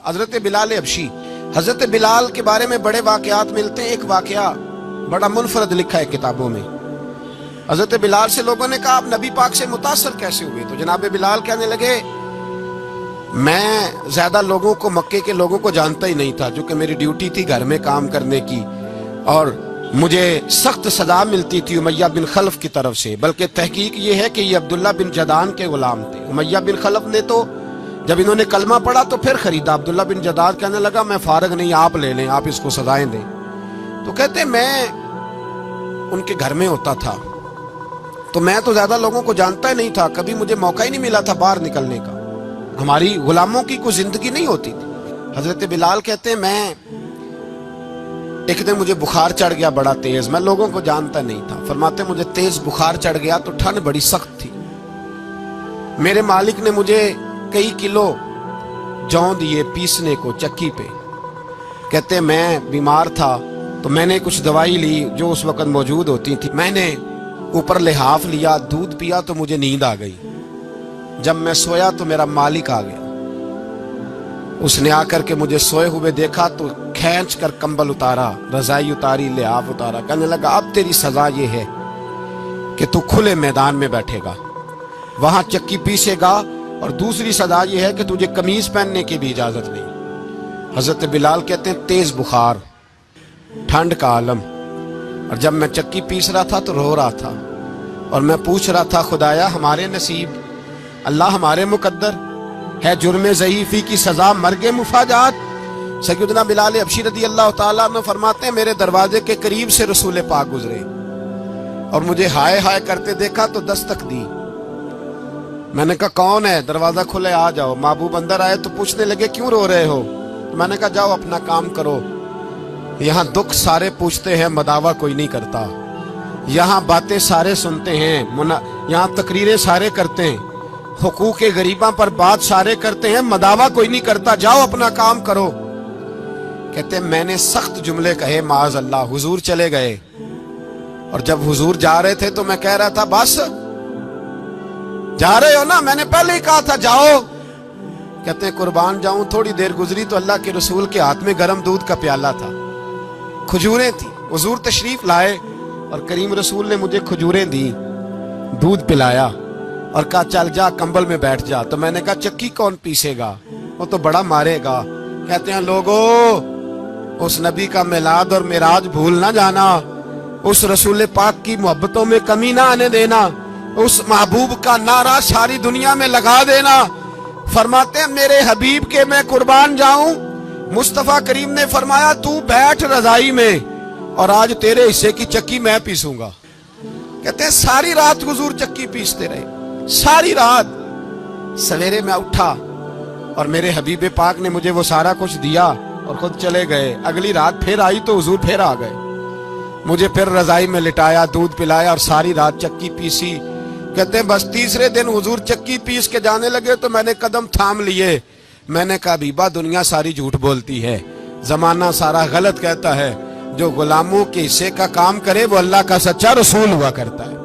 حضرت بلال حبشی، حضرت بلال کے بارے میں بڑے واقعات ملتے ہیں۔ ایک واقعہ بڑا منفرد لکھا ہے کتابوں میں۔ حضرت بلال سے لوگوں نے کہا آپ نبی پاک سے متاثر کیسے ہوئے؟ تو جناب بلال کہنے لگے میں زیادہ لوگوں کو، مکے کے لوگوں کو جانتا ہی نہیں تھا، جو کہ میری ڈیوٹی تھی گھر میں کام کرنے کی، اور مجھے سخت سزا ملتی تھی امیہ بن خلف کی طرف سے۔ بلکہ تحقیق یہ ہے کہ یہ عبداللہ بن جدعان کے غلام تھے۔ امیہ بن خلف نے تو جب انہوں نے کلمہ پڑھا تو پھر خریدا۔ عبداللہ بن جدعان کہنے لگا میں فارغ نہیں، آپ لے لیں، آپ اس کو سزائیں دیں۔ تو کہتے میں ان کے گھر میں ہوتا تھا، تو میں تو زیادہ لوگوں کو جانتا ہی نہیں تھا، کبھی مجھے موقع ہی نہیں ملا تھا باہر نکلنے کا، ہماری غلاموں کی کوئی زندگی نہیں ہوتی تھی۔ حضرت بلال کہتے ہیں میں ایک دن مجھے بخار چڑھ گیا بڑا تیز، میں لوگوں کو جانتا نہیں تھا۔ فرماتے مجھے تیز بخار چڑھ گیا تو ٹھنڈ بڑی سخت تھی، میرے مالک نے مجھے کئی کلو جوں دیے پیسنے کو چکی پہ۔ کہتے میں بیمار تھا تو میں نے کچھ دوائی لی جو اس وقت موجود ہوتی تھی، میں نے اوپر لحاف لیا، دودھ پیا تو مجھے نیند آ گئی۔ جب میں سویا تو میرا مالک آ گیا، اس نے آ کر کے مجھے سوئے ہوئے دیکھا تو کھینچ کر کمبل اتارا، رضائی اتاری، لحاف اتارا، کہنے لگا اب تیری سزا یہ ہے کہ تو کھلے میدان میں بیٹھے گا، وہاں چکی پیسے گا، اور دوسری سزا یہ ہے کہ تجھے قمیض پہننے کی بھی اجازت نہیں۔ حضرت بلال کہتے ہیں تیز بخار، ٹھنڈ کا عالم، اور جب میں چکی پیس رہا تھا تو رو رہا تھا، اور میں پوچھ رہا تھا خدایا ہمارے نصیب، اللہ ہمارے مقدر ہے جرم ضعیفی کی سزا مرگ مفاجات۔ سیدنا بلال حبشی رضی اللہ تعالیٰ عنہ فرماتے ہیں میرے دروازے کے قریب سے رسول پاک گزرے اور مجھے ہائے ہائے کرتے دیکھا تو دستک دی۔ میں نے کہا کون ہے؟ دروازہ کھلے آ جاؤ۔ محبوب اندر آئے تو پوچھنے لگے کیوں رو رہے ہو؟ تو میں نے کہا جاؤ اپنا کام کرو، یہاں دکھ سارے پوچھتے ہیں مداوا کوئی نہیں کرتا، یہاں باتیں سارے سنتے ہیں، یہاں تقریریں سارے کرتے ہیں، حقوق غریباں پر بات سارے کرتے ہیں، مداوا کوئی نہیں کرتا، جاؤ اپنا کام کرو۔ کہتے ہیں میں نے سخت جملے کہے معاذ اللہ، حضور چلے گئے، اور جب حضور جا رہے تھے تو میں کہہ رہا تھا بس جا رہے ہو نا، میں نے پہلے ہی کہا تھا جاؤ۔ کہتے ہیں قربان جاؤں، تھوڑی دیر گزری تو اللہ کے رسول کے ہاتھ میں گرم دودھ کا پیالہ تھا، کھجوریں تھی، حضور تشریف لائے اور کریم رسول نے مجھے کھجوریں دی، دودھ پلایا اور کہا چل جا کمبل میں بیٹھ جا۔ تو میں نے کہا چکی کون پیسے گا؟ وہ تو بڑا مارے گا۔ کہتے ہیں لوگو اس نبی کا میلاد اور معراج بھول نہ جانا، اس رسول پاک کی محبتوں میں کمی نہ آنے دینا، اس محبوب کا نعرہ ساری دنیا میں لگا دینا۔ فرماتے ہیں میرے حبیب کے میں قربان جاؤں، مصطفیٰ کریم نے فرمایا تو بیٹھ رضائی میں اور آج تیرے حصے کی چکی میں پیسوں گا۔ کہتے ہیں ساری رات حضور چکی پیستے رہے، ساری رات۔ سویرے میں اٹھا اور میرے حبیب پاک نے مجھے وہ سارا کچھ دیا اور خود چلے گئے۔ اگلی رات پھر آئی تو حضور پھر آ گئے، مجھے پھر رضائی میں لٹایا، دودھ پلایا اور ساری رات چکی پیسی۔ کہتے ہیں بس تیسرے دن حضور چکی پیس کے جانے لگے تو میں نے قدم تھام لیے، میں نے کہا بیبا دنیا ساری جھوٹ بولتی ہے، زمانہ سارا غلط کہتا ہے، جو غلاموں کے حصے کا کام کرے وہ اللہ کا سچا رسول ہوا کرتا ہے۔